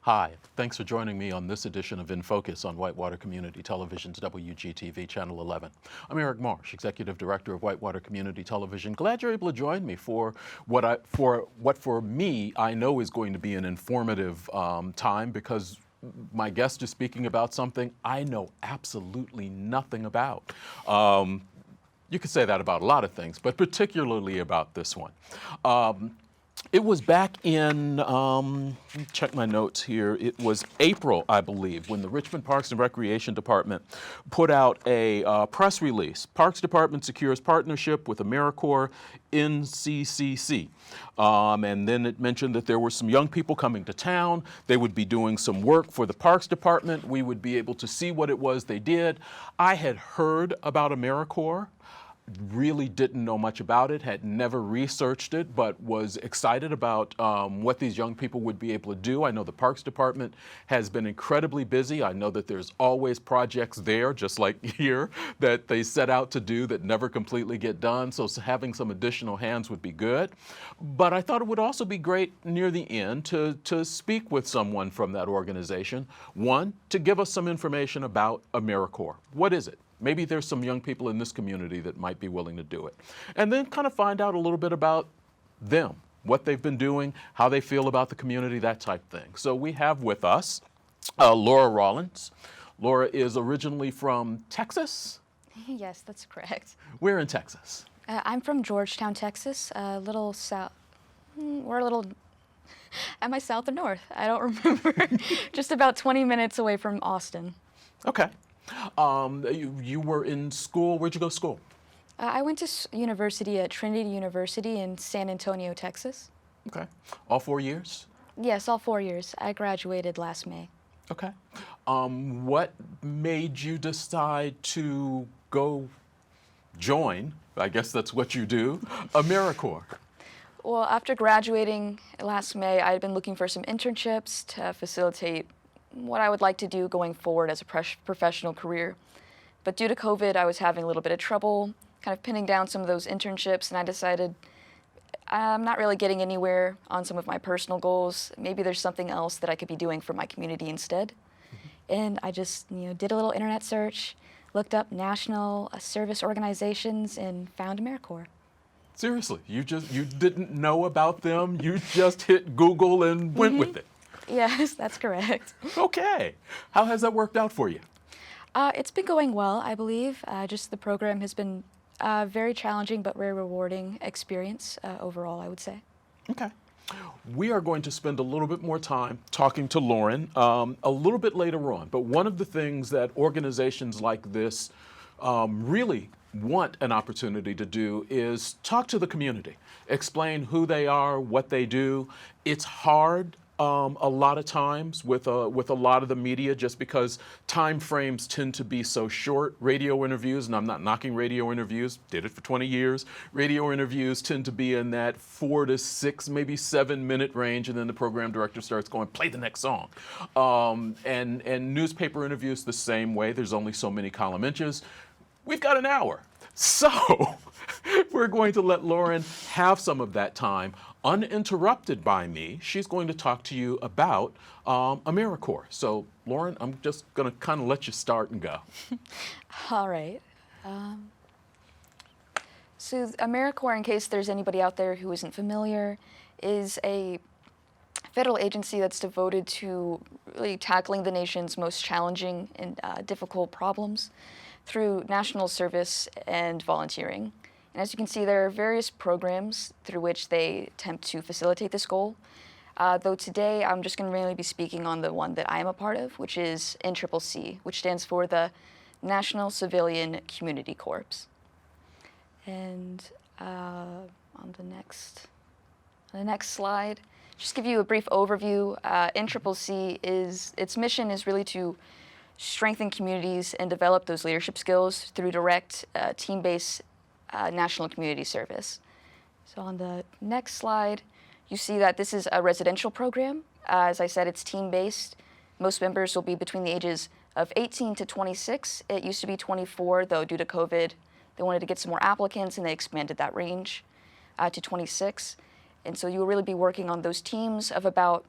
Hi, thanks for joining me on this edition of In Focus on Whitewater Community Television's WGTV Channel 11. I'm Eric Marsh, Executive Director of Whitewater Community Television. Glad you're able to join me for what for me I know is going to be an informative time, because my guest is speaking about something I know absolutely nothing about. You could say that about a lot of things, but particularly about this one. It was back in, let me check my notes here, it was April, I believe, when the Richmond Parks and Recreation Department put out a press release. Parks Department secures partnership with Americorps NCCC. And then it mentioned that there were some young people coming to town. They would be doing some work for the Parks Department. We would be able to see what it was they did. I had heard about Americorps. Really didn't know much about it, had never researched it, but was excited about what these young people would be able to do. I know the Parks Department has been incredibly busy. I know that there's always projects there, just like here, that they set out to do that never completely get done, so having some additional hands would be good. But I thought it would also be great near the end to speak with someone from that organization. One, to give us some information about Americorps. What is it? Maybe there's some young people in this community that might be willing to do it. And then kind of find out a little bit about them, what they've been doing, how they feel about the community, that type thing. So we have with us Lauren Rawlins. Laura is originally from Texas? Yes, that's correct. Where in Texas? I'm from Georgetown, Texas, a little south. We're a little, am I south or north? I don't remember. Just about 20 minutes away from Austin. Okay. You were in school. Where'd you go to school? I went to university at Trinity University in San Antonio, Texas. Okay. All 4 years? Yes, all 4 years. I graduated last May. Okay. What made you decide to go join, I guess that's what you do, Americorps? Well, after graduating last May, I had been looking for some internships to facilitate what I would like to do going forward as a professional career. But due to COVID, I was having a little bit of trouble kind of pinning down some of those internships, and I decided I'm not really getting anywhere on some of my personal goals. Maybe there's something else that I could be doing for my community instead. And I just did a little internet search, looked up national service organizations, and found Americorps. Seriously, you didn't know about them, you just hit Google and went with it. Yes, that's correct. Okay. How has that worked out for you? It's been going well, I believe. Just the program has been very challenging but very rewarding experience overall, I would say. Okay. We are going to spend a little bit more time talking to Lauren a little bit later on. But one of the things that organizations like this really want an opportunity to do is talk to the community, explain who they are, what they do. It's hard a lot of times with a lot of the media, just because time frames tend to be so short. Radio interviews, and I'm not knocking radio interviews, did it for 20 years. Radio interviews tend to be in that 4 to 6, maybe 7-minute range, and then the program director starts going, play the next song. And newspaper interviews the same way. There's only so many column inches. We've got an hour. So we're going to let Lauren have some of that time uninterrupted by me. She's going to talk to you about Americorps. So Lauren, I'm just going to kind of let you start and go. All right. So Americorps, in case there's anybody out there who isn't familiar, is a federal agency that's devoted to really tackling the nation's most challenging and difficult problems through national service and volunteering. And as you can see, there are various programs through which they attempt to facilitate this goal. Though today I'm just going to really be speaking on the one that I am a part of, which is NCCC, which stands for the National Civilian Community Corps. And on the next slide, just give you a brief overview. NCCC its mission is really to strengthen communities and develop those leadership skills through direct team-based national community service. So on the next slide, you see that this is a residential program. As I said, it's team-based. Most members will be between the ages of 18 to 26. It used to be 24, though due to COVID, they wanted to get some more applicants, and they expanded that range to 26. And so you will really be working on those teams of about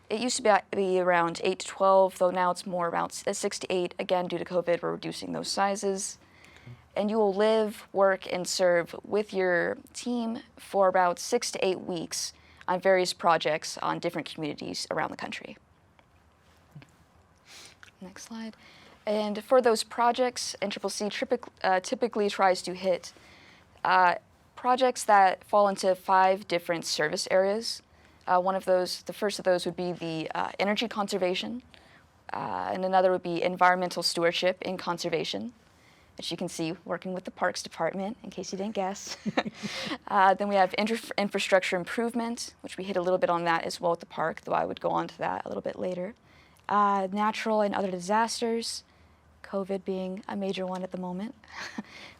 It used to be around 8 to 12, though now it's more around 6 to 8. Again, due to COVID, we're reducing those sizes. And you will live, work, and serve with your team for about 6 to 8 weeks on various projects on different communities around the country. Next slide. And for those projects, NCCC typically tries to hit projects that fall into 5 different service areas. The first of those would be the energy conservation, and another would be environmental stewardship and conservation, as you can see, working with the Parks Department, in case you didn't guess. Then we have infrastructure improvement, which we hit a little bit on that as well at the park, though I would go on to that a little bit later. Natural and other disasters, COVID being a major one at the moment,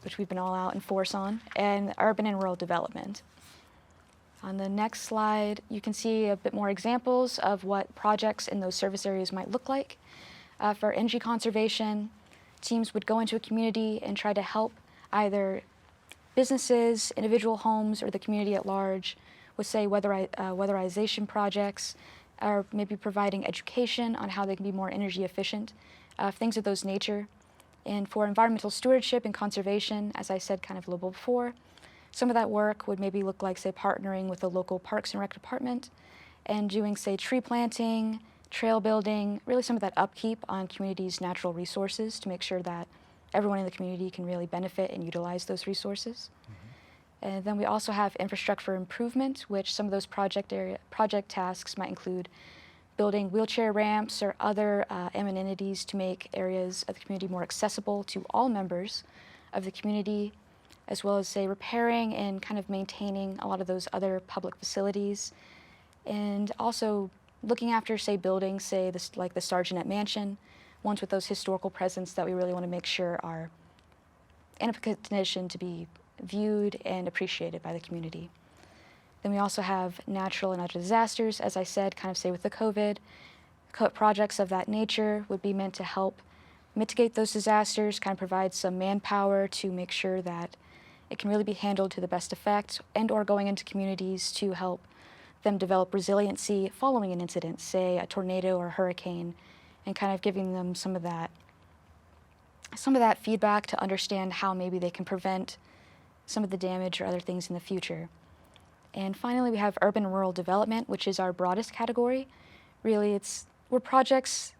which we've been all out in force on, and urban and rural development. On the next slide, you can see a bit more examples of what projects in those service areas might look like. For energy conservation, teams would go into a community and try to help either businesses, individual homes, or the community at large with, say, weatherization projects, or maybe providing education on how they can be more energy efficient, things of those nature. And for environmental stewardship and conservation, as I said kind of a little before, some of that work would maybe look like, say, partnering with the local Parks and Rec department and doing, say, tree planting, trail building, really some of that upkeep on communities' natural resources to make sure that everyone in the community can really benefit and utilize those resources. And then we also have infrastructure improvement, which some of those project tasks might include building wheelchair ramps or other amenities to make areas of the community more accessible to all members of the community, as well as, say, repairing and kind of maintaining a lot of those other public facilities, and also looking after, say, buildings, say, like the Sargenet Mansion, ones with those historical presence that we really want to make sure are in a condition to be viewed and appreciated by the community. Then we also have natural and other disasters, as I said, kind of say with the COVID. Projects of that nature would be meant to help mitigate those disasters, kind of provide some manpower to make sure that it can really be handled to the best effect, and or going into communities to help them develop resiliency following an incident, say a tornado or a hurricane, and kind of giving them some of that feedback to understand how maybe they can prevent some of the damage or other things in the future. And finally, we have urban and rural development, which is our broadest category. Really, it's where projects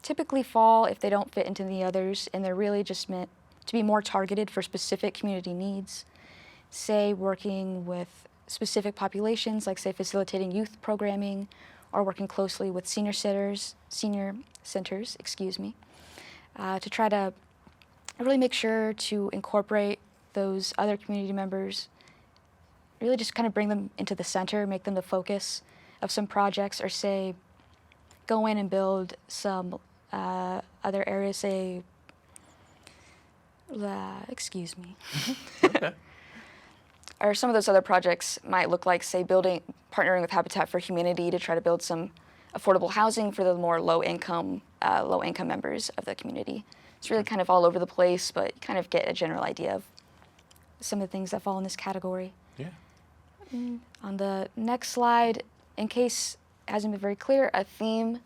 typically fall if they don't fit into the others, and they're really just meant to be more targeted for specific community needs, say working with specific populations, like, say, facilitating youth programming, or working closely with senior centers, to try to really make sure to incorporate those other community members, really just kind of bring them into the center, make them the focus of some projects, or, say, go in and build some other areas, say, Okay. Or some of those other projects might look like, say, partnering with Habitat for Humanity to try to build some affordable housing for the more low-income members of the community. It's really kind of all over the place, but you kind of get a general idea of some of the things that fall in this category. Yeah. On the next slide, in case it hasn't been very clear, a theme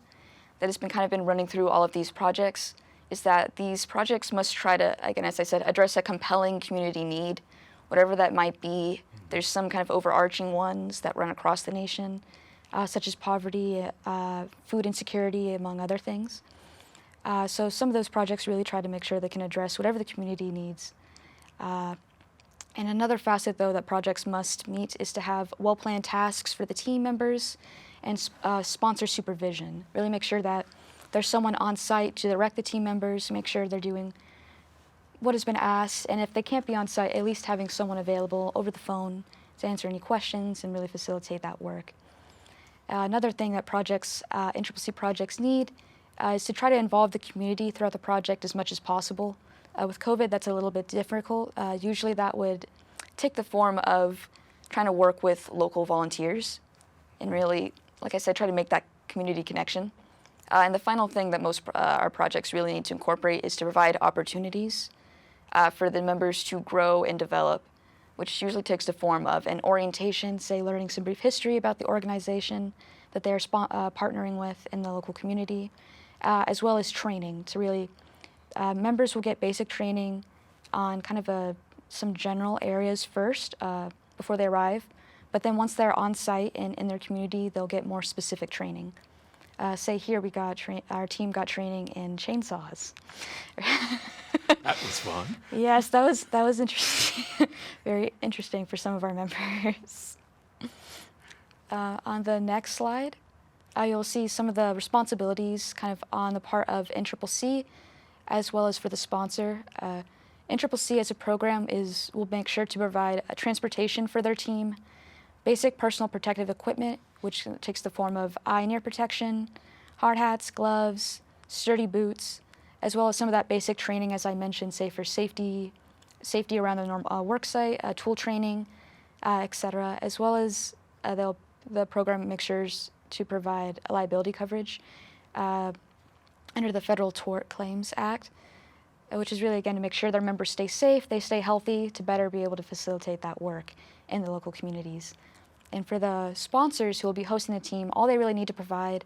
that has been running through all of these projects is that these projects must try to, again, as I said, address a compelling community need, whatever that might be. There's some kind of overarching ones that run across the nation, such as poverty, food insecurity, among other things. So some of those projects really try to make sure they can address whatever the community needs. And another facet, though, that projects must meet is to have well-planned tasks for the team members and sponsor supervision. Really make sure that there's someone on site to direct the team members, make sure they're doing what has been asked, and if they can't be on site, at least having someone available over the phone to answer any questions and really facilitate that work. Another thing that NCCC projects need is to try to involve the community throughout the project as much as possible. With COVID, that's a little bit difficult. Usually that would take the form of trying to work with local volunteers and really, like I said, try to make that community connection. And the final thing that most our projects really need to incorporate is to provide opportunities for the members to grow and develop, which usually takes the form of an orientation, say learning some brief history about the organization, that they're partnering with in the local community, as well as training to really, members will get basic training on kind of some general areas first before they arrive, but then once they're on site and in their community, they'll get more specific training. Say here our team got training in chainsaws. That was fun. Yes, that was interesting. Very interesting for some of our members. On the next slide, you'll see some of the responsibilities kind of on the part of NCCC, as well as for the sponsor. NCCC as a program will make sure to provide transportation for their team, basic personal protective equipment, which takes the form of eye and ear protection, hard hats, gloves, sturdy boots, as well as some of that basic training, as I mentioned, say for safety around the work site, tool training, etc., as well as the program makes sure to provide liability coverage under the Federal Tort Claims Act, which is really, again, to make sure their members stay safe, they stay healthy, to better be able to facilitate that work in the local communities. And for the sponsors who will be hosting the team, all they really need to provide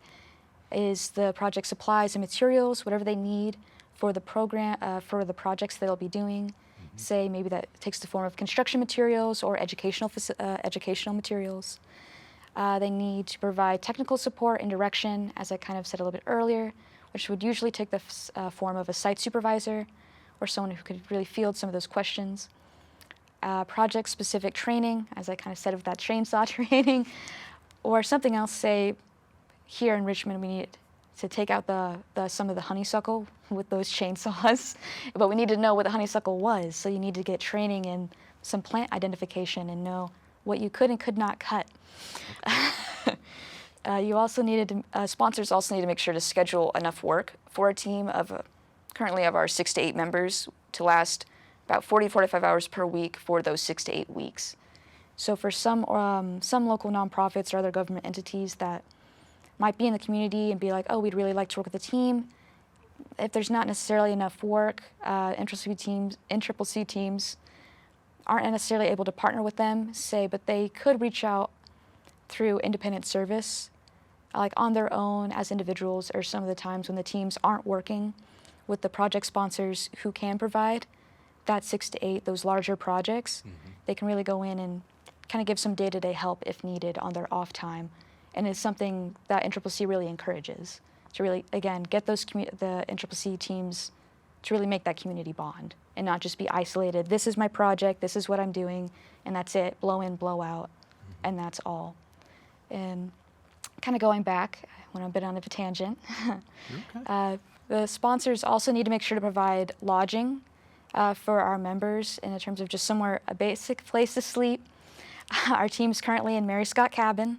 is the project supplies and materials, whatever they need for the program, for the projects they'll be doing. Mm-hmm. Say maybe that takes the form of construction materials or educational materials. They need to provide technical support and direction, as I kind of said a little bit earlier, which would usually take the form of a site supervisor or someone who could really field some of those questions. Project-specific training, as I kind of said with that chainsaw training, or something else, say, here in Richmond, we need to take out some of the honeysuckle with those chainsaws, but we need to know what the honeysuckle was, so you need to get training in some plant identification and know what you could and could not cut. Sponsors also need to make sure to schedule enough work for a team currently of our 6 to 8 members to last about 45 hours per week for those 6 to 8 weeks. So for some local nonprofits or other government entities that might be in the community and be like, oh, we'd really like to work with a team, if there's not necessarily enough work, NCCC teams aren't necessarily able to partner with them, but they could reach out through independent service, like on their own as individuals, or some of the times when the teams aren't working with the project sponsors who can provide that 6 to 8, those larger projects. Mm-hmm. They can really go in and kind of give some day-to-day help if needed on their off time. And it's something that NCCC really encourages, to really, again, get the NCCC teams to really make that community bond and not just be isolated. This is my project, this is what I'm doing, and that's it, blow in, blow out, mm-hmm. and that's all. And kind of going back, when I've been on a tangent, okay. The sponsors also need to make sure to provide lodging for our members in terms of just a basic place to sleep. Our team's currently in Mary Scott Cabin,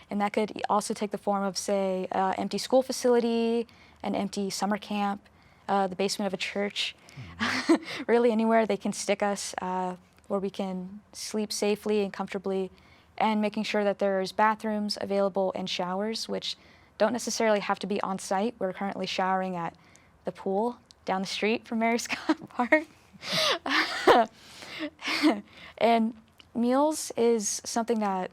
and that could also take the form of, say, empty school facility, an empty summer camp, the basement of a church, mm-hmm. really anywhere they can stick us where we can sleep safely and comfortably, and making sure that there's bathrooms available and showers, which don't necessarily have to be on site. We're currently showering at the pool down the street from Mary Scott Park. And meals is something that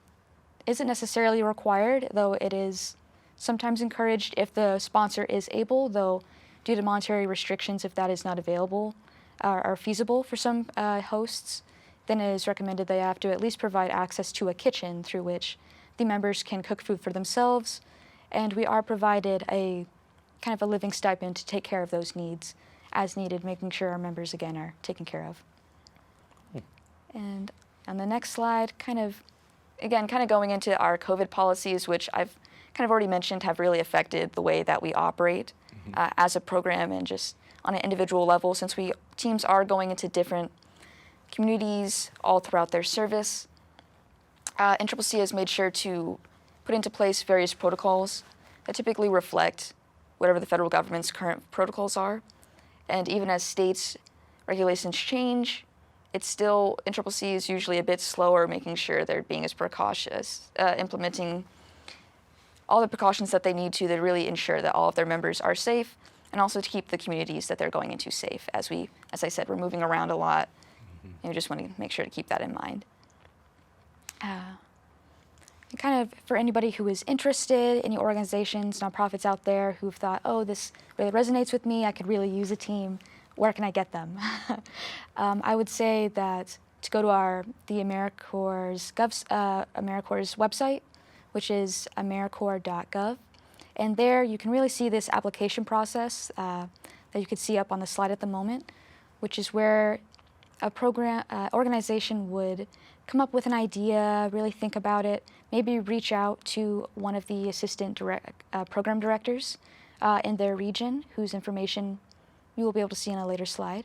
isn't necessarily required, though it is sometimes encouraged if the sponsor is able, though due to monetary restrictions, if that is not available or feasible for some hosts, then it is recommended they have to at least provide access to a kitchen through which the members can cook food for themselves, and we are provided a kind of a living stipend to take care of those needs as needed, making sure our members, again, are taken care of. And on the next slide, kind of going into our COVID policies, which I've kind of already mentioned have really affected the way that we operate mm-hmm. As a program and just on an individual level, since teams are going into different communities all throughout their service. NCCC has made sure to put into place various protocols that typically reflect whatever the federal government's current protocols are. And even as states' regulations change, NCCC is usually a bit slower, making sure they're being as precautious, implementing all the precautions that they need to really ensure that all of their members are safe, and also to keep the communities that they're going into safe. As I said, we're moving around a lot, mm-hmm. and we just want to make sure to keep that in mind. kind of for anybody who is interested, any organizations, nonprofits out there who've thought, oh, this really resonates with me, I could really use a team, where can I get them? I would say that to go to the Americorps' website, which is americorps.gov, and there you can really see this application process that you can see up on the slide at the moment, which is where a organization would come up with an idea, really think about it, maybe reach out to one of the assistant program directors in their region, whose information you will be able to see in a later slide,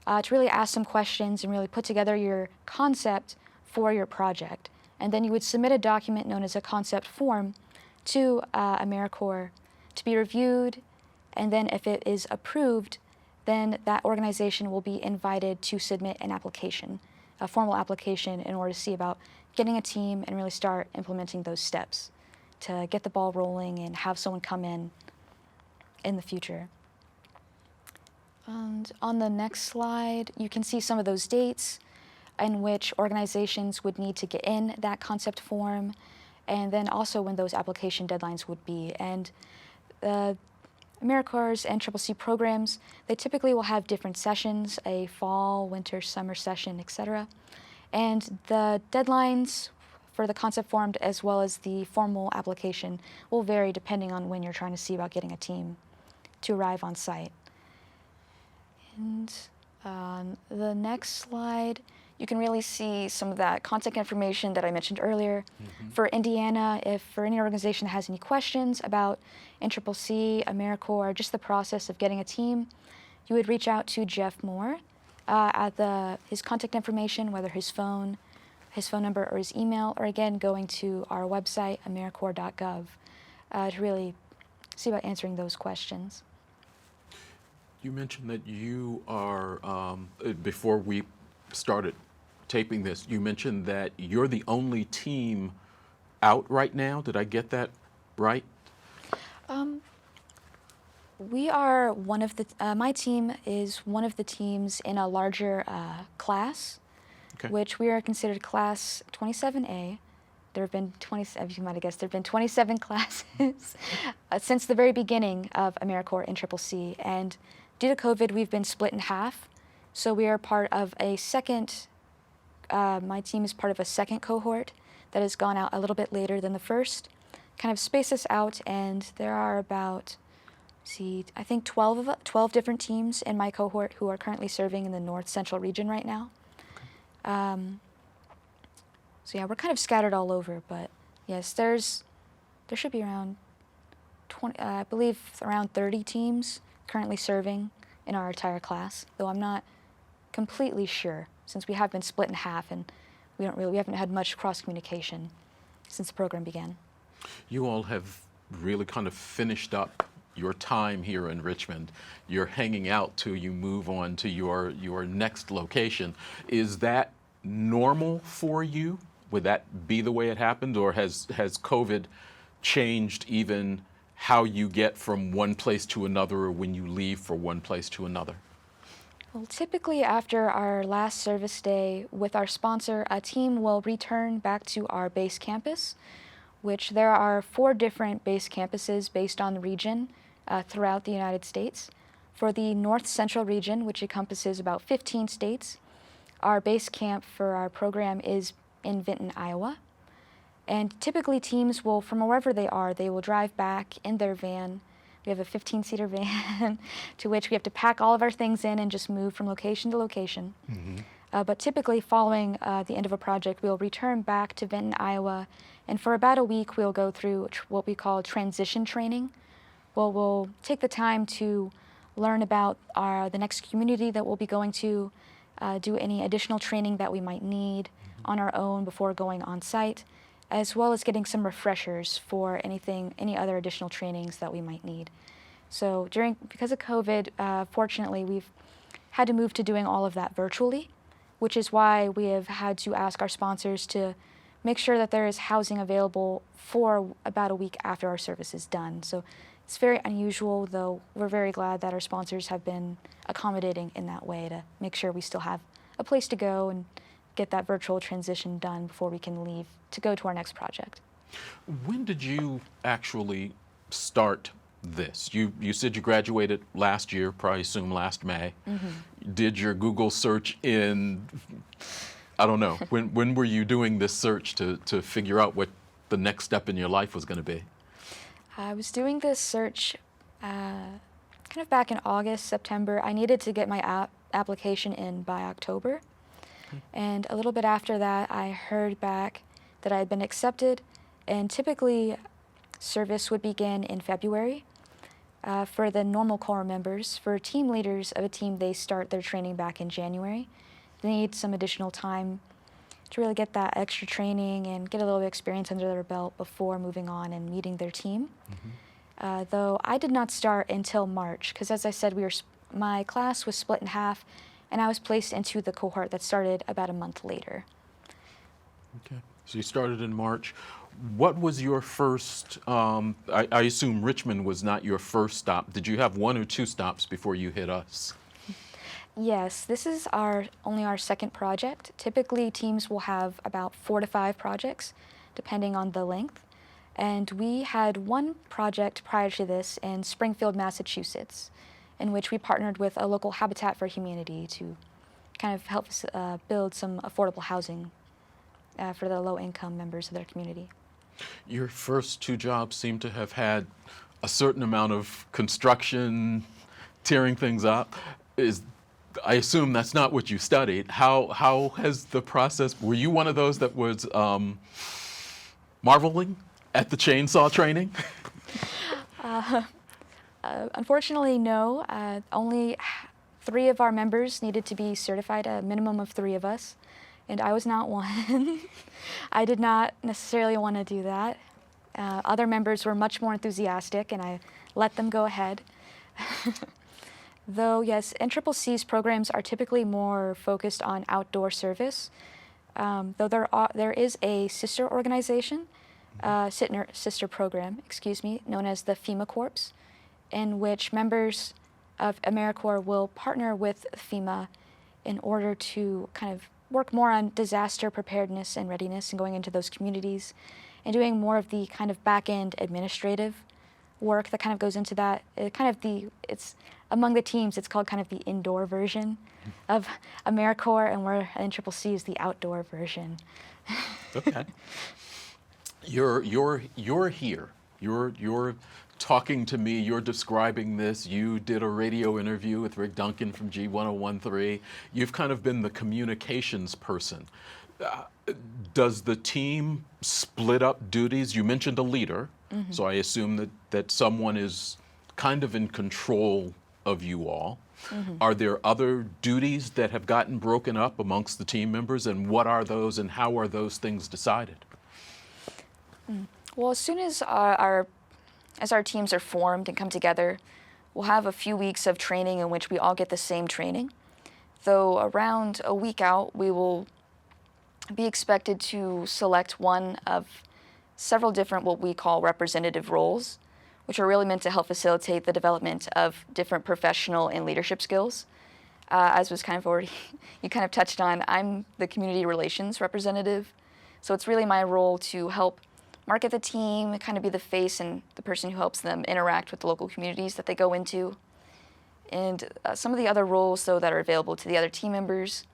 to really ask some questions and really put together your concept for your project. And then you would submit a document known as a concept form to Americorps to be reviewed, and then if it is approved, then that organization will be invited to submit an application, a formal application, in order to see about getting a team and really start implementing those steps to get the ball rolling and have someone come in the future. And on the next slide, you can see some of those dates in which organizations would need to get in that concept form, and then also when those application deadlines would be. And Americorps and CCC programs, they typically will have different sessions, a fall, winter, summer session, etc. And the deadlines for the concept form as well as the formal application will vary depending on when you're trying to see about getting a team to arrive on site. And on the next slide, you can really see some of that contact information that I mentioned earlier. For Indiana, if for any organization that has any questions about NCCC, Americorps, just the process of getting a team, you would reach out to Jeff Moore at his contact information, whether his phone number or his email, or again, going to our website, americorps.gov, to really see about answering those questions. You mentioned that you are, before we started taping this, you mentioned that you're the only team out right now. Did I get that right? We are one of the, my team is one of the teams in a larger class, Okay. which we are considered class 27A. There have been 20, as you might have guessed, there have been 27 classes since the very beginning of Americorps and CCC. And due to COVID, we've been split in half. So we are part of a second, my team is part of a second cohort that has gone out a little bit later than the first. Kind of space us out, and there are about, I think 12 different teams in my cohort who are currently serving in the North Central region right now. So yeah, we're kind of scattered all over, but yes, there should be around 20, I believe around 30 teams currently serving in our entire class, though I'm not completely sure since we have been split in half and we haven't had much cross communication since the program began. You all have really kind of finished up your time here in Richmond. You're hanging out till you move on to your next location. Is that normal for you? Would that be the way it happened, or has COVID changed even how you get from one place to another, or when you leave for one place to another? Well, typically after our last service day with our sponsor, a team will return back to our base campus, which there are 4 different base campuses based on the region throughout the United States. For the North Central region, which encompasses about 15 states, our base camp for our program is in Vinton, Iowa. And typically teams will, from wherever they are, they will drive back in their van. We have a 15-seater van to which we have to pack all of our things in and just move from location to location. But typically following the end of a project, we'll return back to Vinton, Iowa, and for about a week we'll go through what we call transition training. Well, we'll take the time to learn about the next community that we'll be going to, do any additional training that we might need on our own before going on site, as well as getting some refreshers for any other additional trainings that we might need. So because of COVID, fortunately, we've had to move to doing all of that virtually, which is why we have had to ask our sponsors to make sure that there is housing available for about a week after our service is done. So it's very unusual, though we're very glad that our sponsors have been accommodating in that way to make sure we still have a place to go and get that virtual transition done before we can leave to go to our next project. When did you actually start this? You said you graduated last year, probably assume last May. Did your Google search in, I don't know, when were you doing this search to figure out what the next step in your life was going to be? I was doing this search kind of back in August, September. I needed to get my application in by October. And a little bit after that, I heard back that I had been accepted, and typically service would begin in February. For the normal Corps members, for team leaders of a team, they start their training back in January. They need some additional time to really get that extra training and get a little bit of experience under their belt before moving on and meeting their team. Though I did not start until March, because as I said, my class was split in half, and I was placed into the cohort that started about a month later. Okay, so you started in March. What was your first, I assume Richmond was not your first stop. Did you have one or two stops before you hit us? Yes, this is only our second project. Typically, teams will have about 4 to 5 projects, depending on the length. And we had one project prior to this in Springfield, Massachusetts, in which we partnered with a local Habitat for Humanity to kind of help build some affordable housing for the low-income members of their community. Your first 2 jobs seem to have had a certain amount of construction, tearing things up. I assume that's not what you studied. How has the process, were you one of those that was marveling at the chainsaw training? Unfortunately, no. Only 3 of our members needed to be certified, a minimum of 3 of us, and I was not one. I did not necessarily want to do that. Other members were much more enthusiastic, and I let them go ahead. Though, yes, NCCC's programs are typically more focused on outdoor service, though there is a sister organization, sister program, known as the FEMA Corps, in which members of Americorps will partner with FEMA in order to kind of work more on disaster preparedness and readiness and going into those communities and doing more of the kind of back-end administrative work that kind of goes into that. It's among the teams, it's called kind of the indoor version of Americorps, and where NCCC is the outdoor version. Okay. You're here. You're talking to me. You're describing this. You did a radio interview with Rick Duncan from G1013. You've kind of been the communications person. Does the team split up duties? You mentioned a leader, so I assume that someone is kind of in control of you all. Are there other duties that have gotten broken up amongst the team members, and what are those, and how are those things decided? Well, as soon as our teams are formed and come together, we'll have a few weeks of training in which we all get the same training. Though around a week out, we will be expected to select one of several different what we call representative roles, which are really meant to help facilitate the development of different professional and leadership skills. As was kind of already, you kind of touched on, I'm the community relations representative. So it's really my role to help market the team, kind of be the face and the person who helps them interact with the local communities that they go into. And some of the other roles, though, that are available to the other team members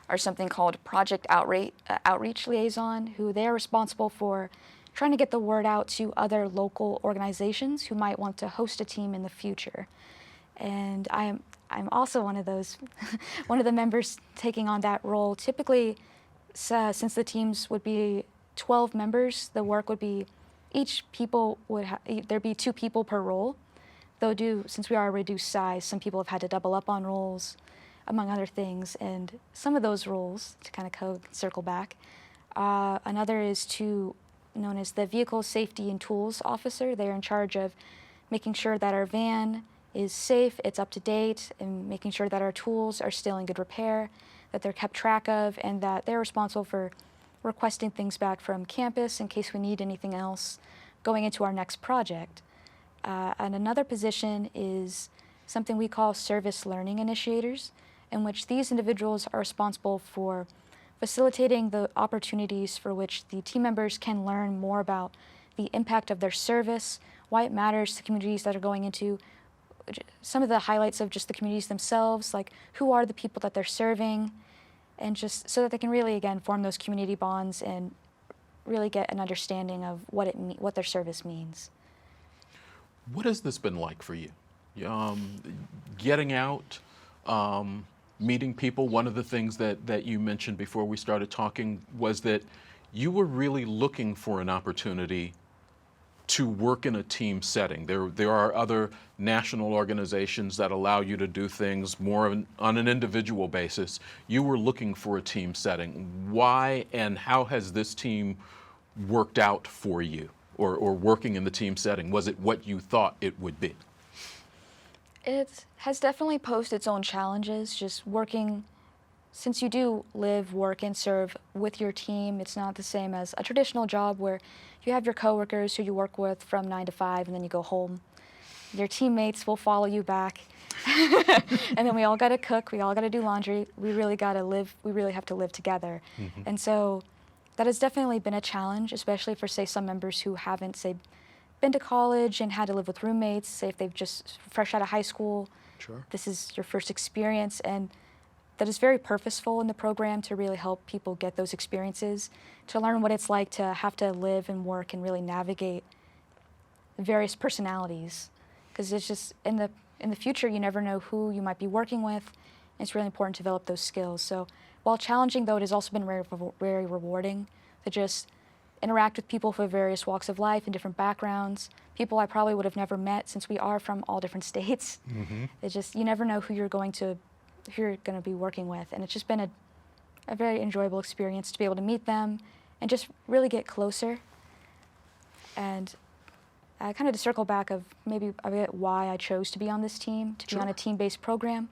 are something called Project Outreach Liaison, who they are responsible for trying to get the word out to other local organizations who might want to host a team in the future. And I'm also one of those, one of the members taking on that role. Typically, since the teams would be 12 members, the work would be there'd be 2 people per role. Though since we are a reduced size, some people have had to double up on roles, among other things. And some of those roles, to kind of circle back, another is known as the Vehicle Safety and Tools Officer. They're in charge of making sure that our van is safe, it's up to date, and making sure that our tools are still in good repair, that they're kept track of, and that they're responsible for requesting things back from campus in case we need anything else going into our next project. And another position is something we call service learning initiators, in which these individuals are responsible for facilitating the opportunities for which the team members can learn more about the impact of their service, why it matters to communities that are going into, some of the highlights of just the communities themselves, like who are the people that they're serving, and just so that they can really, again, form those community bonds and really get an understanding of what their service means. What has this been like for you? Getting out, meeting people. One of the things that you mentioned before we started talking was that you were really looking for an opportunity to work in a team setting. There are other national organizations that allow you to do things more on an individual basis. You were looking for a team setting. Why and how has this team worked out for you, or working in the team setting? Was it what you thought it would be? It has definitely posed its own challenges, just working, since you do live, work, and serve with your team. It's not the same as a traditional job where you have your coworkers who you work with from 9 to 5 and then you go home. Your teammates will follow you back. And then we all got to cook, we all got to do laundry. We really got to live, we really have to live together. Mm-hmm. And so that has definitely been a challenge, especially for, say, some members who haven't, say, been to college and had to live with roommates, say if they've just fresh out of high school. Sure. This is your first experience, and that is very purposeful in the program to really help people get those experiences, to learn what it's like to have to live and work and really navigate various personalities. Because it's just, in the future, you never know who you might be working with, and it's really important to develop those skills. So while challenging, though, it has also been very rewarding to just interact with people from various walks of life and different backgrounds, people I probably would have never met since we are from all different states. Mm-hmm. It's just, you never know who you're going to be working with, and it's just been a very enjoyable experience to be able to meet them and just really get closer. And kind of to circle back of maybe a bit why I chose to be on this team, to be on a team-based program.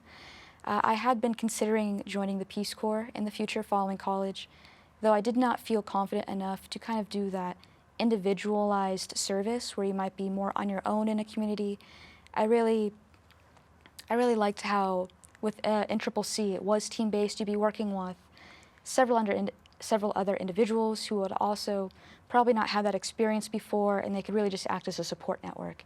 I had been considering joining the Peace Corps in the future following college, though I did not feel confident enough to kind of do that individualized service where you might be more on your own in a community. I really liked how with NCCC it was team-based. You'd be working with several other individuals who would also probably not have that experience before, and they could really just act as a support network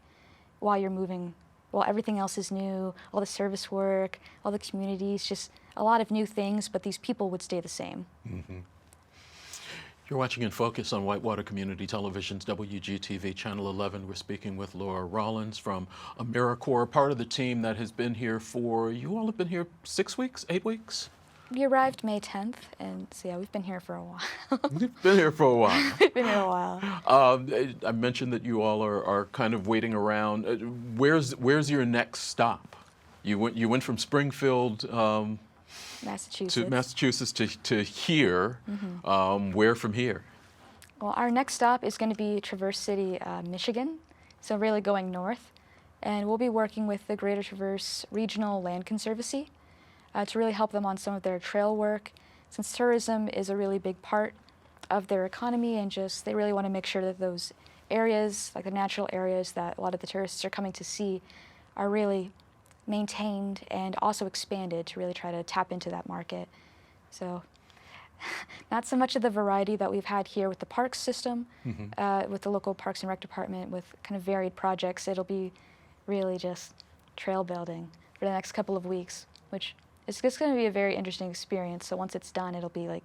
while you're moving, while everything else is new, all the service work, all the communities, just a lot of new things, but these people would stay the same. Mm-hmm. You're watching In Focus on Whitewater Community Television's WGTV Channel 11. We're speaking with Lauren Rawlins from Americorps, part of the team that has been here you all have been here 6 weeks, 8 weeks? We arrived May 10th, and so yeah, we've been here for a while. You've been here for a while. We've been here a while. I mentioned that you all are kind of waiting around. Where's your next stop? You went from Springfield Massachusetts to here. Mm-hmm. Where from here? Well, our next stop is going to be Traverse City, Michigan, so really going north. And we'll be working with the Greater Traverse Regional Land Conservancy to really help them on some of their trail work, since tourism is a really big part of their economy, and just they really want to make sure that those areas, like the natural areas that a lot of the tourists are coming to see, are really maintained and also expanded to really try to tap into that market. So not so much of the variety that we've had here with the parks system, Mm-hmm. with the local Parks and Rec department, with kind of varied projects. It'll be really just trail building for the next couple of weeks, which is just going to be a very interesting experience. So once it's done, it'll be like,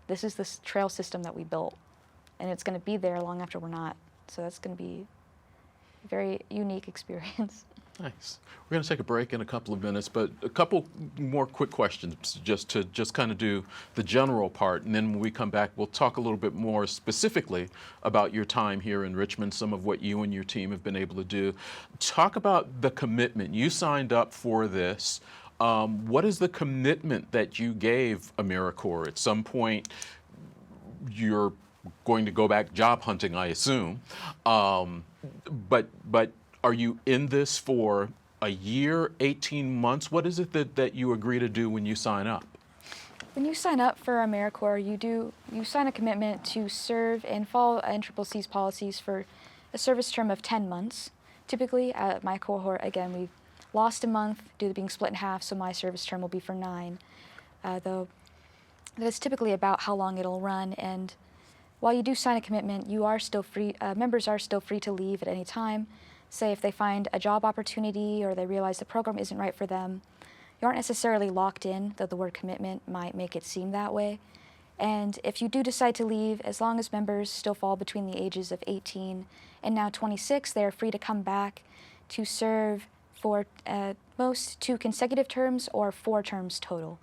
this is this trail system that we built, and it's going to be there long after we're not. So that's going to be a very unique experience. Nice. We're going to take a break in a couple of minutes, but a couple more quick questions just to kind of do the general part, and then when we come back, we'll talk a little bit more specifically about your time here in Richmond, some of what you and your team have been able to do. Talk about the commitment. You signed up for this. What is the commitment that you gave Americorps? At some point, you're going to go back job hunting, I assume, but are you in this for a year, 18 months? What is it that you agree to do when you sign up? When you sign up for Americorps, you sign a commitment to serve and follow NCCC's policies for a service term of 10 months. Typically, at my cohort, again, we've lost a month due to being split in half, so my service term will be for 9. Though that is typically about how long it'll run. And while you do sign a commitment, you are still free, members are still free to leave at any time. Say if they find a job opportunity or they realize the program isn't right for them, you aren't necessarily locked in, though the word commitment might make it seem that way. And if you do decide to leave, as long as members still fall between the ages of 18 and now 26, they are free to come back to serve for most 2 consecutive terms or 4 terms total,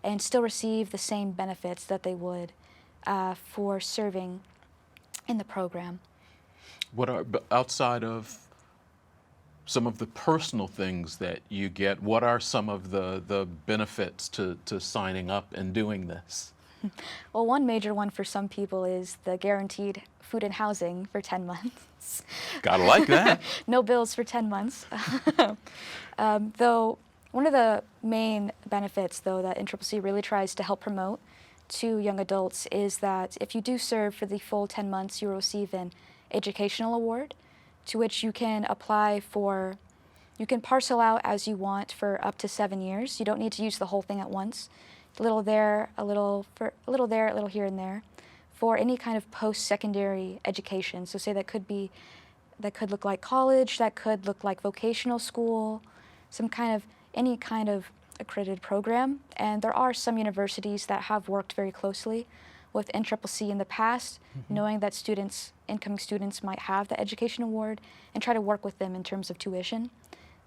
and still receive the same benefits that they would for serving in the program. What are, outside of some of the personal things that you get, what are some of the benefits to signing up and doing this? Well, one major one for some people is the guaranteed food and housing for 10 months. Gotta like that. No bills for 10 months. Though one of the main benefits, though, that NCCC really tries to help promote to young adults is that if you do serve for the full 10 months, you will receive an educational award to which you can apply for. You can parcel out as you want for up to 7 years. You don't need to use the whole thing at once. A little there, a little there, a little here and there, for any kind of post-secondary education. So say that could look like college, that could look like vocational school, any kind of accredited program. And there are some universities that have worked very closely with NCCC in the past, knowing that incoming students might have the education award, and try to work with them in terms of tuition.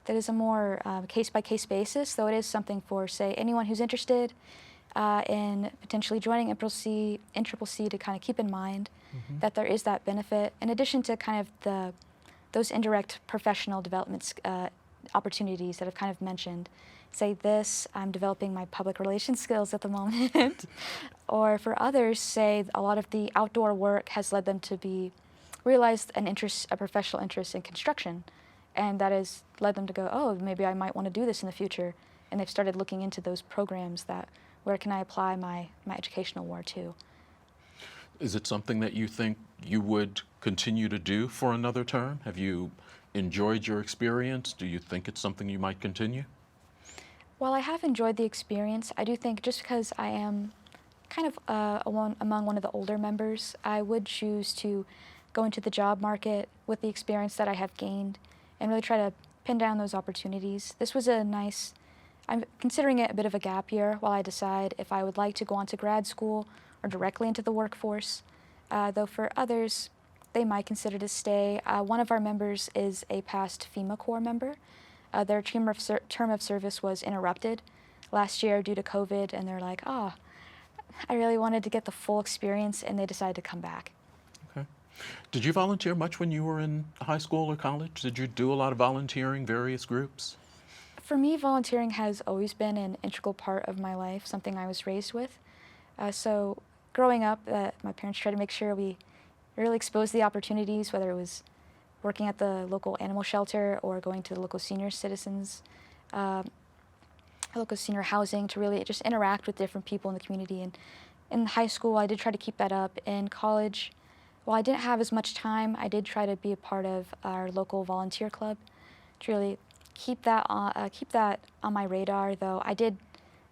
That is a more case-by-case basis, though it is something for, say, anyone who's interested in potentially joining NCCC to kind of keep in mind that there is that benefit, in addition to kind of those indirect professional development opportunities that I've kind of mentioned. Say this, I'm developing my public relations skills at the moment. Or for others, say a lot of the outdoor work has led them to realize a professional interest in construction. And that has led them to go, oh, maybe I might want to do this in the future. And they've started looking into those programs where can I apply my educational award to. Is it something that you think you would continue to do for another term? Have you enjoyed your experience? Do you think it's something you might continue? While I have enjoyed the experience, I do think just because I am kind of among one of the older members, I would choose to go into the job market with the experience that I have gained and really try to pin down those opportunities. This was I'm considering it a bit of a gap year while I decide if I would like to go on to grad school or directly into the workforce. Though for others, they might consider to stay. One of our members is a past FEMA Corps member. Their term of service was interrupted last year due to COVID, and they're like, I really wanted to get the full experience, and they decided to come back. Okay. Did you volunteer much when you were in high school or college? Did you do a lot of volunteering, various groups? For me, volunteering has always been an integral part of my life, something I was raised with. So growing up, my parents tried to make sure we really exposed the opportunities, whether it was working at the local animal shelter or going to the local senior citizens, local senior housing, to really just interact with different people in the community. And in high school, I did try to keep that up. In college, while I didn't have as much time, I did try to be a part of our local volunteer club to really keep that on my radar, though I did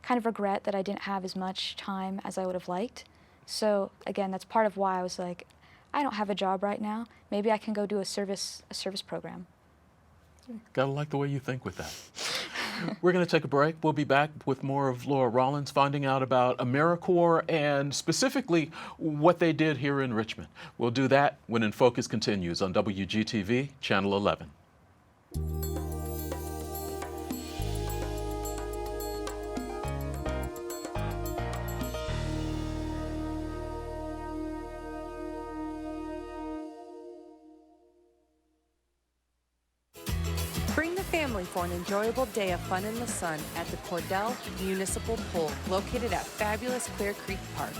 kind of regret that I didn't have as much time as I would have liked. So again, that's part of why I was like, I don't have a job right now. Maybe I can go do a service program. Gotta like the way you think with that. We're going to take a break. We'll be back with more of Lauren Rawlins, finding out about Americorps and specifically what they did here in Richmond. We'll do that when In Focus continues on WGTV, Channel 11. Bring the family for an enjoyable day of fun in the sun at the Cordell Municipal Pool, located at fabulous Clear Creek Park.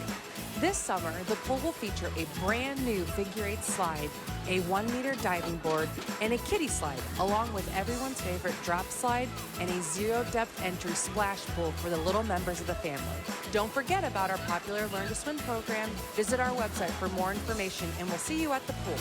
This summer, the pool will feature a brand new figure-8 slide, a 1-meter diving board, and a kiddie slide, along with everyone's favorite drop slide and a zero-depth entry splash pool for the little members of the family. Don't forget about our popular Learn to Swim program. Visit our website for more information, and we'll see you at the pool.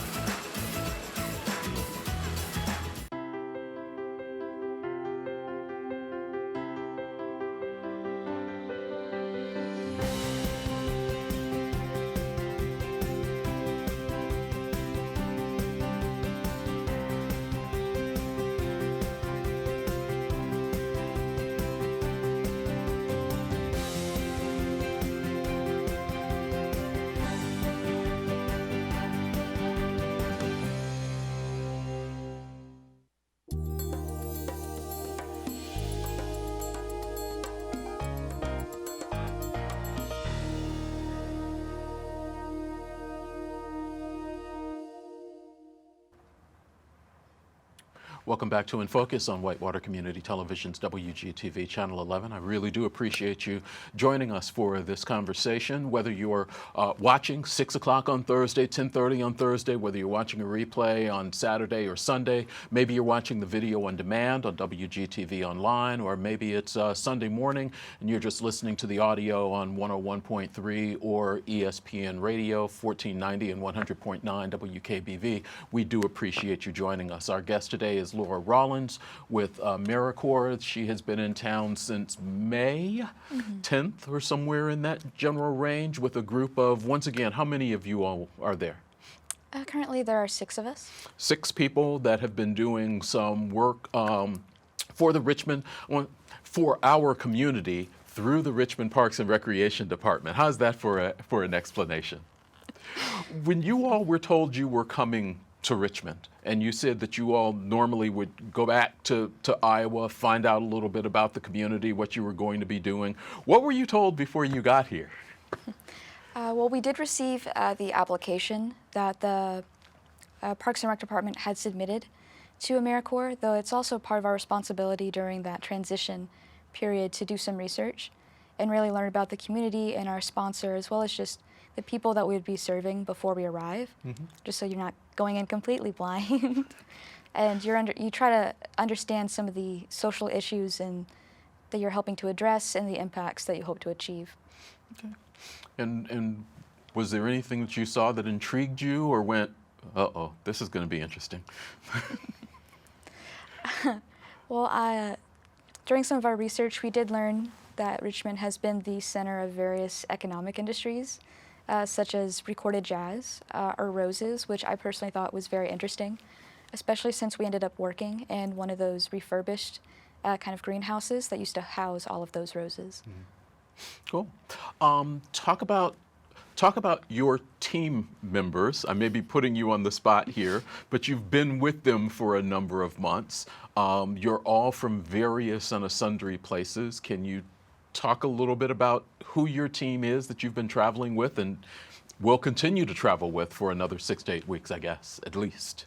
Welcome back to In Focus on Whitewater Community Television's WGTV Channel 11. I really do appreciate you joining us for this conversation, whether you're watching 6 o'clock on Thursday, 10:30 on Thursday, whether you're watching a replay on Saturday or Sunday, maybe you're watching the video on demand on WGTV Online, or maybe it's Sunday morning and you're just listening to the audio on 101.3 or ESPN Radio, 1490 and 100.9 WKBV. We do appreciate you joining us. Our guest today is Lauren Rawlins with Americorps. She has been in town since May 10th or somewhere in that general range with a group of, once again, how many of you all are there? Currently, there are 6 of us. 6 people that have been doing some work for the Richmond, for our community through the Richmond Parks and Recreation Department. How's that for an explanation? When you all were told you were coming to Richmond, and you said that you all normally would go back to Iowa, find out a little bit about the community, what you were going to be doing, what were you told before you got here? Well, we did receive the application that the Parks and Rec Department had submitted to Americorps, though it's also part of our responsibility during that transition period to do some research and really learn about the community and our sponsor, as well as just the people that we would be serving before we arrive, just so you're not going in completely blind. And you try to understand some of the social issues and that you're helping to address and the impacts that you hope to achieve. Okay. And was there anything that you saw that intrigued you or went, uh-oh, this is going to be interesting? Well, during some of our research, we did learn that Richmond has been the center of various economic industries, such as recorded jazz or roses, which I personally thought was very interesting, especially since we ended up working in one of those refurbished kind of greenhouses that used to house all of those roses. Cool. Talk about your team members. I may be putting you on the spot here, but you've been with them for a number of months. You're all from various and sundry places. Can you talk a little bit about who your team is that you've been traveling with and will continue to travel with for another 6 to 8 weeks, I guess, at least?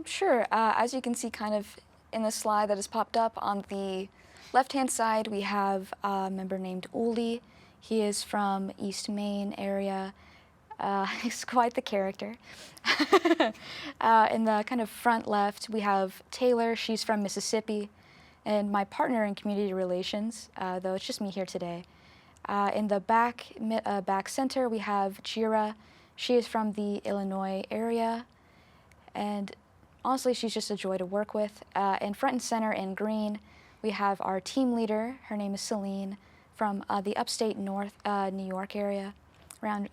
Sure. As you can see kind of in the slide that has popped up on the left-hand side, we have a member named Uli. He is from East Maine area. He's quite the character. In the kind of front left, we have Taylor. She's from Mississippi. And my partner in community relations, though it's just me here today. In the back center, we have Jira. She is from the Illinois area. And honestly, she's just a joy to work with. In front and center in green, we have our team leader. Her name is Celine, from the upstate New York area, around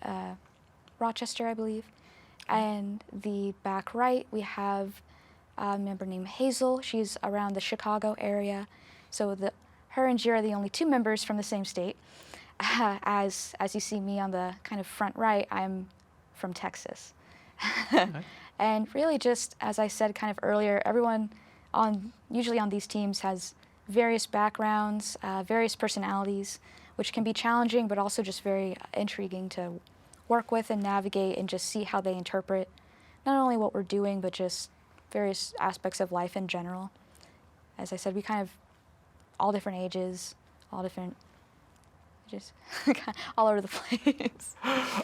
Rochester, I believe. And the back right, we have a member named Hazel. She's around the Chicago area. So her and Jira are the only 2 members from the same state. As you see me on the kind of front right, I'm from Texas. Okay. And really just, as I said kind of earlier, everyone usually on these teams has various backgrounds, various personalities, which can be challenging but also just very intriguing to work with and navigate and just see how they interpret not only what we're doing but just various aspects of life in general. As I said, we kind of all different ages, all different, just all over the place.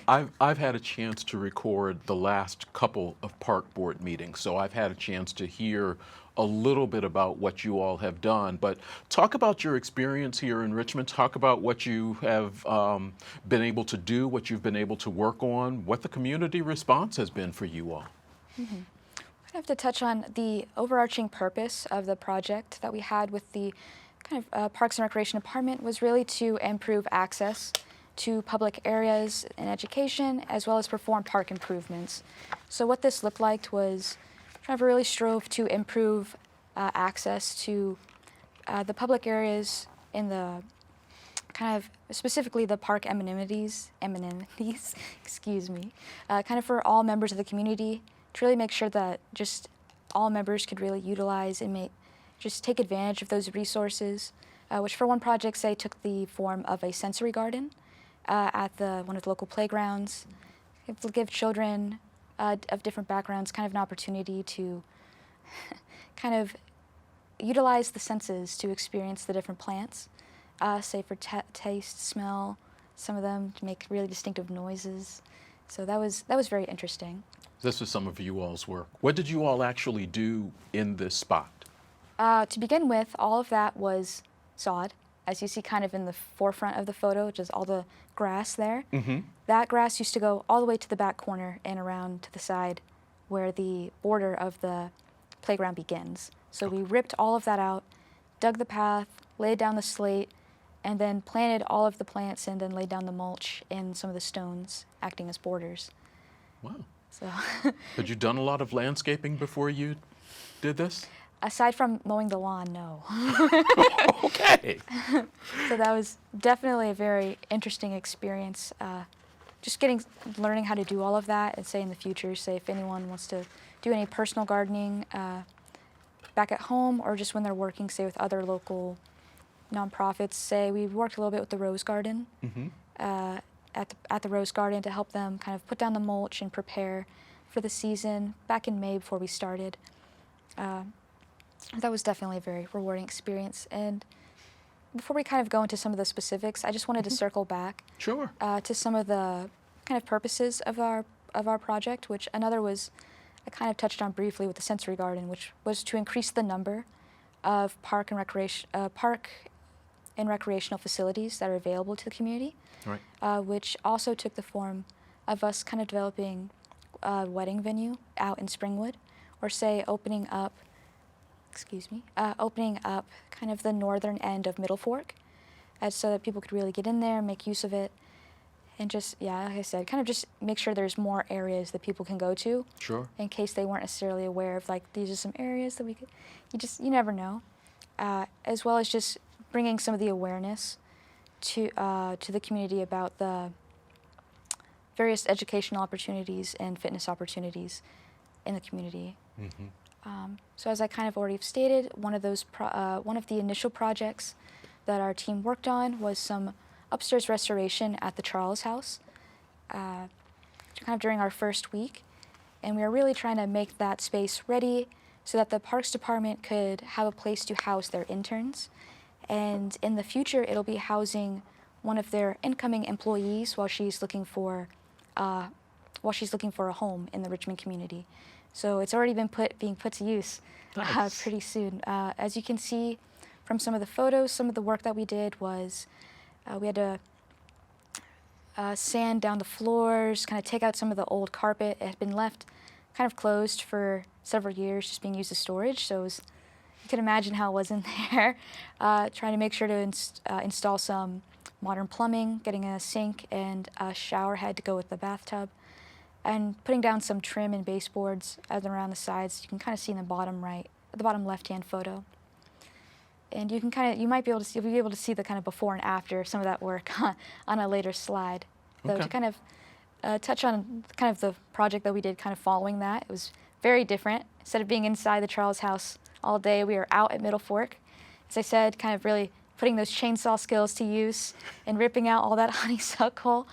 I've had a chance to record the last couple of park board meetings, so I've had a chance to hear a little bit about what you all have done. But talk about your experience here in Richmond. Talk about what you have been able to do, what you've been able to work on, what the community response has been for you all. Mm-hmm. I have to touch on the overarching purpose of the project that we had with the kind of Parks and Recreation Department was really to improve access to public areas and education, as well as perform park improvements. So what this looked like was kind of really strove to improve access to the public areas in the kind of specifically the park amenities, excuse me, kind of for all members of the community, to really make sure that just all members could really utilize and just take advantage of those resources, which for one project, say, took the form of a sensory garden at one of the local playgrounds. It will give children of different backgrounds kind of an opportunity to kind of utilize the senses to experience the different plants, say for taste, smell, some of them to make really distinctive noises. So that was very interesting. This is some of you all's work. What did you all actually do in this spot? To begin with, all of that was sod, as you see kind of in the forefront of the photo, which is all the grass there. Mm-hmm. That grass used to go all the way to the back corner and around to the side where the border of the playground begins. So we ripped all of that out, dug the path, laid down the slate, and then planted all of the plants and then laid down the mulch and some of the stones acting as borders. Wow. So Had you done a lot of landscaping before you did this? aside from mowing the lawn, no. Okay. So that was definitely a very interesting experience. Just learning how to do all of that, and say in the future, say if anyone wants to do any personal gardening back at home, or just when they're working, say with other local nonprofits. Say we worked a little bit with the Rose Garden, Mm-hmm. at the Rose Garden to help them kind of put down the mulch and prepare for the season back in May before we started. That was definitely a very rewarding experience. And before we kind of go into some of the specifics, I just wanted to circle back Sure. to some of the kind of purposes of our project, which another was I kind of touched on briefly with the sensory garden, which was to increase the number of park and recreational facilities that are available to the community, Right. which also took the form of us kind of developing a wedding venue out in Springwood, or say opening up kind of the northern end of Middle Fork, so that people could really get in there, make use of it, and just, yeah, like I said, kind of just make sure there's more areas that people can go to, Sure. in case they weren't necessarily aware of, like, these are some areas that we could, you never know, as well as just bringing some of the awareness to the community about the various educational opportunities and fitness opportunities in the community. Mm-hmm. So as I kind of already stated, one of the initial projects that our team worked on was some upstairs restoration at the Charles House, kind of during our first week, and we were really trying to make that space ready so that the Parks Department could have a place to house their interns, and in the future it'll be housing one of their incoming employees while she's looking for a home in the Richmond community. So it's already been being put to use Nice. pretty soon. As you can see from some of the photos, some of the work that we did was we had to sand down the floors, kind of take out some of the old carpet. It had been left kind of closed for several years, just being used as storage. So you can imagine how it was in there. Trying to make sure to install some modern plumbing, getting a sink and a shower head to go with the bathtub, and putting down some trim and baseboards around the sides. You can kind of see in the bottom left-hand photo. And you'll be able to see the kind of before and after of some of that work on a later slide. So Okay. to kind of touch on kind of the project that we did kind of following that, it was very different. Instead of being inside the Charles House all day, we were out at Middle Fork. As I said, kind of really putting those chainsaw skills to use and ripping out all that honeysuckle.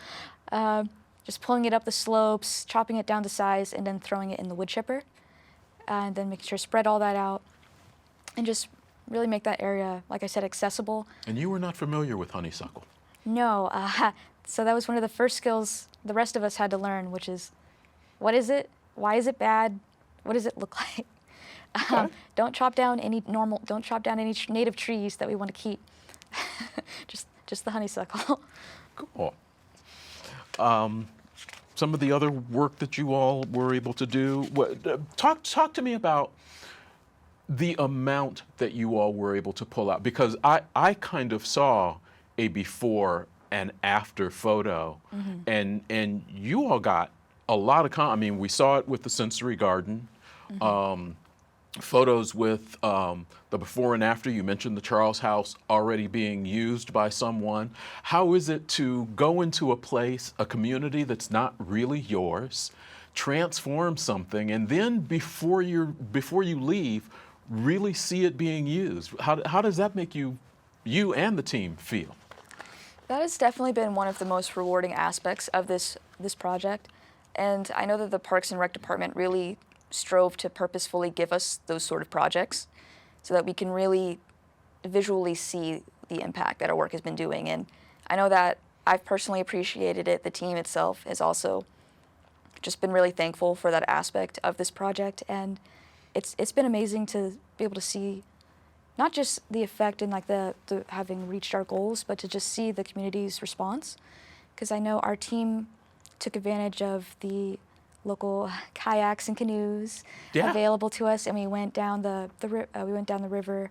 Just pulling it up the slopes, chopping it down to size, and then throwing it in the wood chipper. And then making sure to spread all that out and just really make that area, like I said, accessible. And you were not familiar with honeysuckle. No, so that was one of the first skills the rest of us had to learn, which is, what is it? Why is it bad? What does it look like? Okay. Don't chop down any native trees that we want to keep. just the honeysuckle. Cool. Some of the other work that you all were able to do. Talk to me about the amount that you all were able to pull out, because I kind of saw a before and after photo, Mm-hmm. and you all got a lot of I mean, we saw it with the sensory garden. Mm-hmm. Photos with the before and after. You mentioned the Charles House already being used by someone. How is it to go into a place, a community that's not really yours, transform something, and then before you leave, really see it being used? How does that make you and the team feel? That has definitely been one of the most rewarding aspects of this project. And I know that the Parks and Rec Department really strove to purposefully give us those sort of projects so that we can really visually see the impact that our work has been doing. And I know that I've personally appreciated it. The team itself has also just been really thankful for that aspect of this project. And it's been amazing to be able to see not just the effect in like the having reached our goals, but to just see the community's response. Because I know our team took advantage of the local kayaks and canoes available to us, and we went down we went down the river,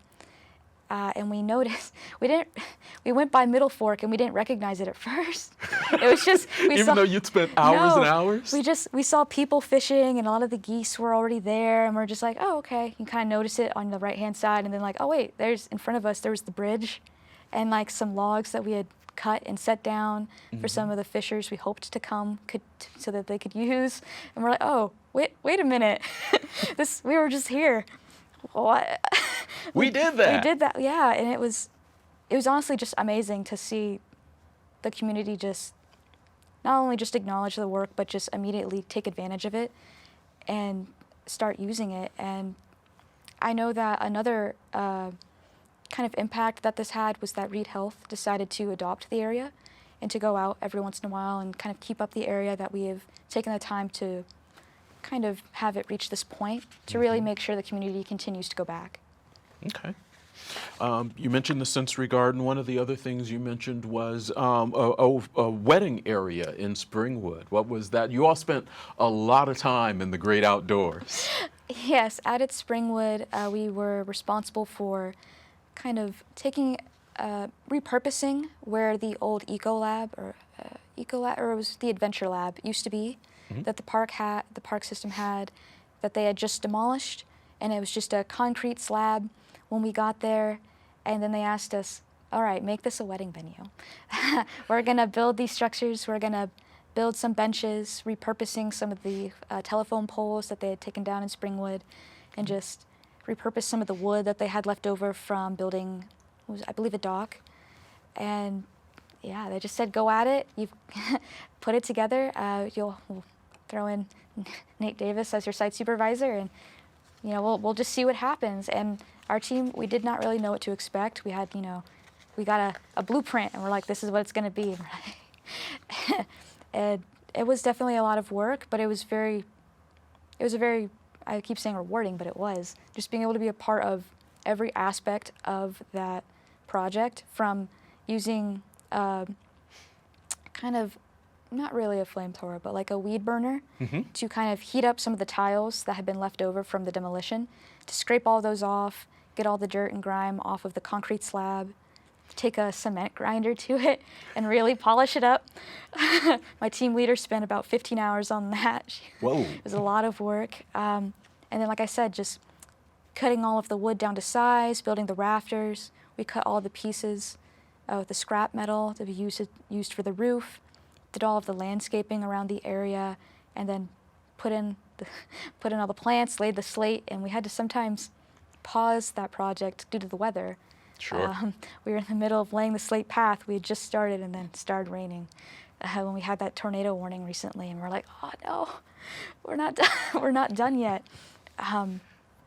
and we noticed we went by Middle Fork and we didn't recognize it at first. It was just Even though you'd spent hours and hours? We saw people fishing, and a lot of the geese were already there, and we're just like, oh, okay. You kind of notice it on the right-hand side, and then like, oh wait, there's in front of us, there was the bridge and like some logs that we had cut and set down for some of the fishers we hoped to come so that they could use. And we're like, oh, wait a minute. We were just here. What? We did that. We did that, yeah. And it was honestly just amazing to see the community just not only just acknowledge the work, but just immediately take advantage of it and start using it. And I know that another kind of impact that this had was that Reed Health decided to adopt the area and to go out every once in a while and kind of keep up the area that we have taken the time to kind of have it reach this point to really make sure the community continues to go back. Okay. You mentioned the sensory garden. One of the other things you mentioned was a wedding area in Springwood. What was that? You all spent a lot of time in the great outdoors. Yes, out at Springwood, we were responsible for kind of taking, repurposing where the old Eco Lab or it was the Adventure Lab used to be, that the park system had, that they had just demolished, and it was just a concrete slab when we got there. And then they asked us, all right, make this a wedding venue. We're gonna build these structures, we're gonna build some benches, repurposing some of the telephone poles that they had taken down in Springwood, and just repurpose some of the wood that they had left over from building, I believe, a dock. And yeah, they just said, go at it. You put it together. We'll throw in Nate Davis as your site supervisor, and we'll just see what happens. And our team, we did not really know what to expect. We had, we got a blueprint, and we're like, this is what it's going to be. And it was definitely a lot of work, but it was a very, I keep saying rewarding, but it was just being able to be a part of every aspect of that project, from using kind of not really a flamethrower, but like a weed burner to kind of heat up some of the tiles that had been left over from the demolition, to scrape all those off, get all the dirt and grime off of the concrete slab, take a cement grinder to it and really polish it up. My team leader spent about 15 hours on that. Whoa. It was a lot of work. And then, like I said, just cutting all of the wood down to size, building the rafters. We cut all the pieces with the scrap metal to be used for the roof, did all of the landscaping around the area, and then put in all the plants, laid the slate, and we had to sometimes pause that project due to the weather. Sure. We were in the middle of laying the slate path. We had just started, and then it started raining when we had that tornado warning recently, and we're like, oh no, we're not done. We're not done yet.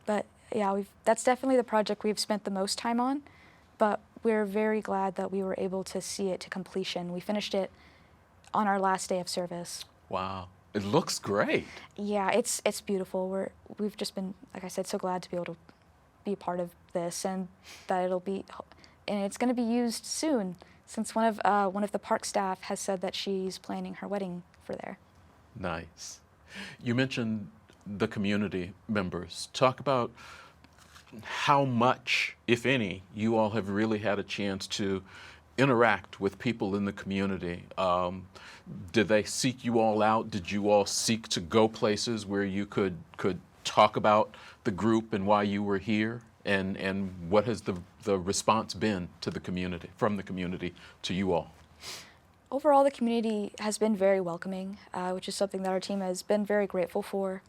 But yeah, that's definitely the project we've spent the most time on, but we're very glad that we were able to see it to completion. We finished it on our last day of service. Wow, it looks great. Yeah, it's beautiful. We've just been, like I said, so glad to be able to be a part of this, and that it's going to be used soon, since one of the park staff has said that she's planning her wedding for there. Nice. You mentioned the community members. Talk about how much, if any, you all have really had a chance to interact with people in the community. Did they seek you all out? Did you all seek to go places where you could talk about the group and why you were here? And what has the response been to the community, from the community to you all? Overall, the community has been very welcoming, which is something that our team has been very grateful for.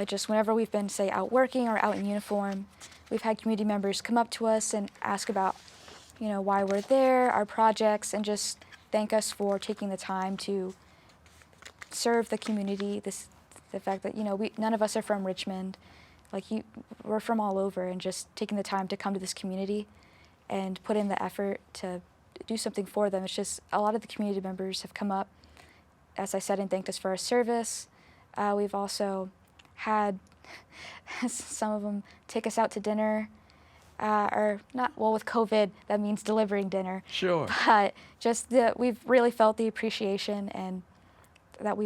Just whenever we've been, say, out working or out in uniform, we've had community members come up to us and ask about, why we're there, our projects, and just thank us for taking the time to serve the community, the fact that, none of us are from Richmond. We're from all over, and just taking the time to come to this community and put in the effort to do something for them. It's just a lot of the community members have come up, as I said, and thanked us for our service. We've also had some of them take us out to dinner, or not, well, with COVID, that means delivering dinner. Sure. But just we've really felt the appreciation, and that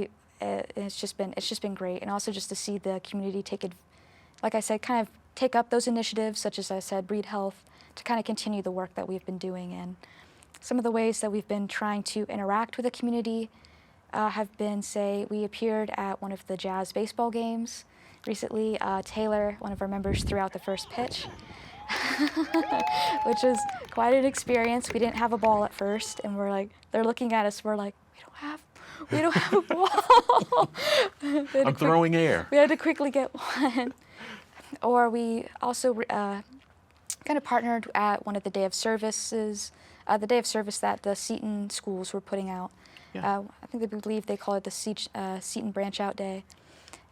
it's just been great. And also just to see the community like I said, kind of take up those initiatives, such as I said, Breed Health, to kind of continue the work that we've been doing. And some of the ways that we've been trying to interact with the community have been, say, we appeared at one of the Jazz baseball games recently. Taylor, one of our members, threw out the first pitch, which was quite an experience. We didn't have a ball at first, and they're looking at us, we're like, we don't have a ball. I'm throwing air. We had to quickly get one. Or we also kind of partnered at one of the day of services, the day of service that the Seton schools were putting out. Yeah. I think they believe they call it the Seton Branch Out Day.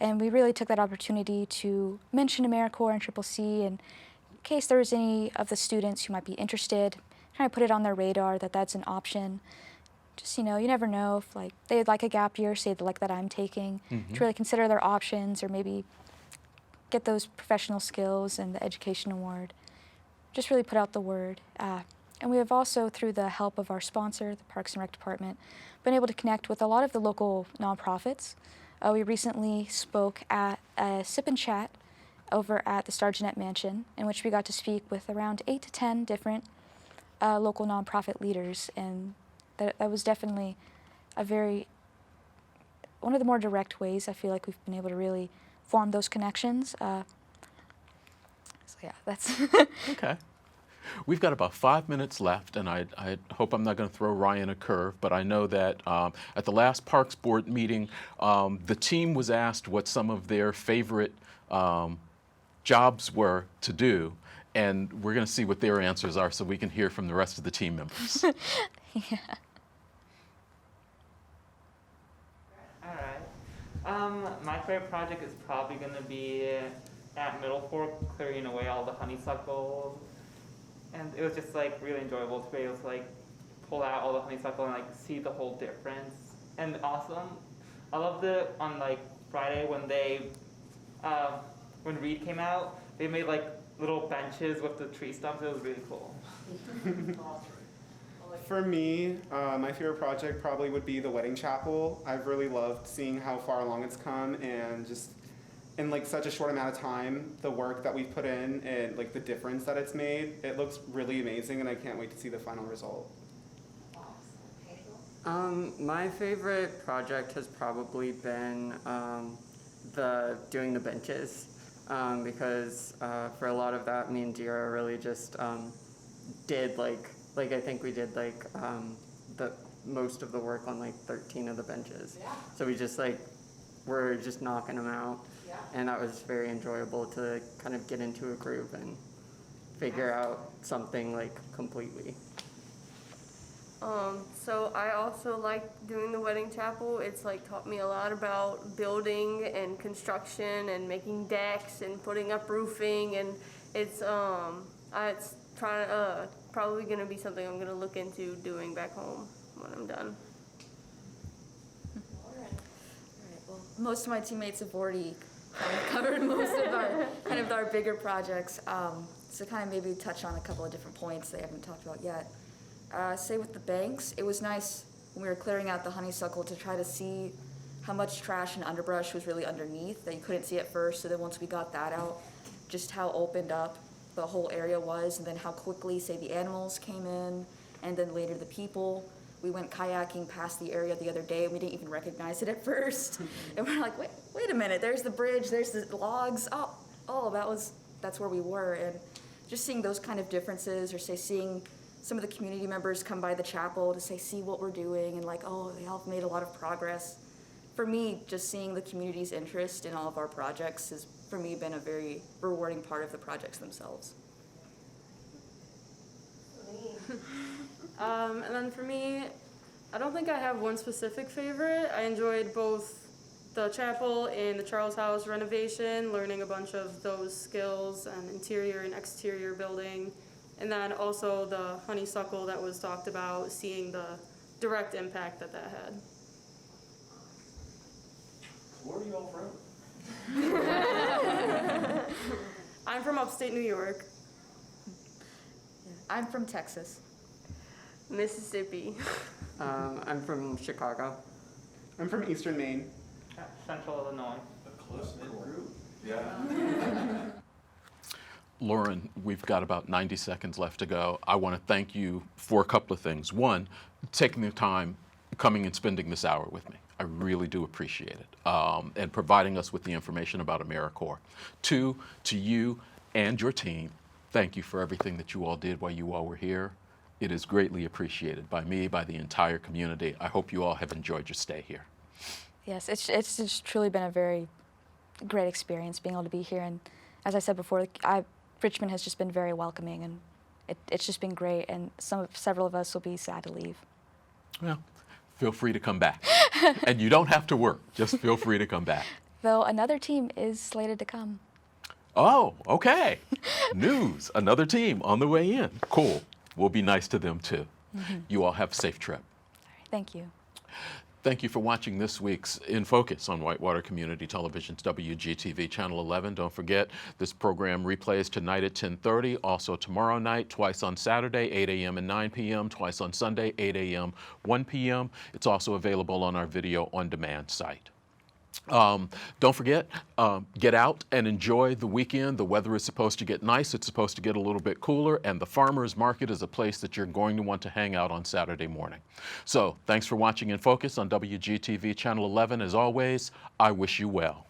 And we really took that opportunity to mention Americorps and Triple C, and in case there was any of the students who might be interested, kind of put it on their radar that that's an option. Just, you never know if they'd like a gap year, say like that I'm taking, to really consider their options, or maybe get those professional skills and the education award. Just really put out the word. And we have also, through the help of our sponsor, the Parks and Rec Department, been able to connect with a lot of the local nonprofits. We recently spoke at a sip and chat over at the Star Jeanette Mansion, in which we got to speak with around 8 to 10 different local nonprofit leaders, and that was definitely one of the more direct ways I feel like we've been able to really form those connections. So yeah, that's Okay. We've got about 5 minutes left, and I hope I'm not going to throw Ryan a curve, but I know that at the last Parks Board meeting, the team was asked what some of their favorite jobs were to do, and we're going to see what their answers are so we can hear from the rest of the team members. yeah. All right. My favorite project is probably going to be at Middle Fork, clearing away all the honeysuckles. And it was just really enjoyable to be able to pull out all the honeysuckle and see the whole difference. And awesome. I loved it on Friday when when Reed came out, they made little benches with the tree stumps. It was really cool. For me, my favorite project probably would be the wedding chapel. I've really loved seeing how far along it's come, and just in such a short amount of time, the work that we've put in and the difference that it's made. It looks really amazing, and I can't wait to see the final result. My favorite project has probably been doing the benches, because for a lot of that, me and Dira really just did I think we did the most of the work on 13 of the benches. Yeah. So we just we're just knocking them out. Yeah. And that was very enjoyable to kind of get into a groove and figure out something completely. So I also like doing the wedding chapel. It's taught me a lot about building and construction and making decks and putting up roofing, and it's probably going to be something I'm going to look into doing back home when I'm done. All right. Well, most of my teammates have already kind of covered most of our bigger projects. So kind of maybe touch on a couple of different points they haven't talked about yet. Say with the banks, it was nice when we were clearing out the honeysuckle to try to see how much trash and underbrush was really underneath that you couldn't see at first. So then once we got that out, just how opened up the whole area was, and then how quickly, say, the animals came in, and then later the people. We went kayaking past the area the other day, and we didn't even recognize it at first. And we're like, wait a minute, there's the bridge, there's the logs. That's where we were. And just seeing those kind of differences, or say seeing some of the community members come by the chapel to see what we're doing, and they all made a lot of progress. For me, just seeing the community's interest in all of our projects has, for me, been a very rewarding part of the projects themselves. And then for me, I don't think I have one specific favorite. I enjoyed both the chapel and the Charles House renovation, learning a bunch of those skills and interior and exterior building. And then also the honeysuckle that was talked about, seeing the direct impact that that had. Where are you all from? I'm from upstate New York. I'm from Texas. Mississippi. I'm from Chicago. I'm from Eastern Maine. Central Illinois. A close-knit group. Yeah. Lauren, we've got about 90 seconds left to go. I want to thank you for a couple of things. One, taking the time, coming and spending this hour with me. I really do appreciate it. And providing us with the information about Americorps. Two, to you and your team, thank you for everything that you all did while you all were here. It is greatly appreciated by me, by the entire community. I hope you all have enjoyed your stay here. Yes, it's just truly been a very great experience being able to be here. And as I said before, Richmond has just been very welcoming, and it's just been great. And several of us will be sad to leave. Well, feel free to come back. And you don't have to work. Just feel free to come back. Though another team is slated to come. Oh, okay. News. Another team on the way in. Cool. We'll be nice to them too. You all have a safe trip. All right, thank you. Thank you for watching this week's In Focus on Whitewater Community Television's WGTV Channel 11. Don't forget, this program replays tonight at 10:30, also tomorrow night, twice on Saturday, 8 a.m. and 9 p.m., twice on Sunday, 8 a.m., 1 p.m. It's also available on our video on demand site. Don't forget, get out and enjoy the weekend. The weather is supposed to get nice. It's supposed to get a little bit cooler, and the farmers market is a place that you're going to want to hang out on Saturday morning. So thanks for watching In Focus on WGTV Channel 11. As always, I wish you well.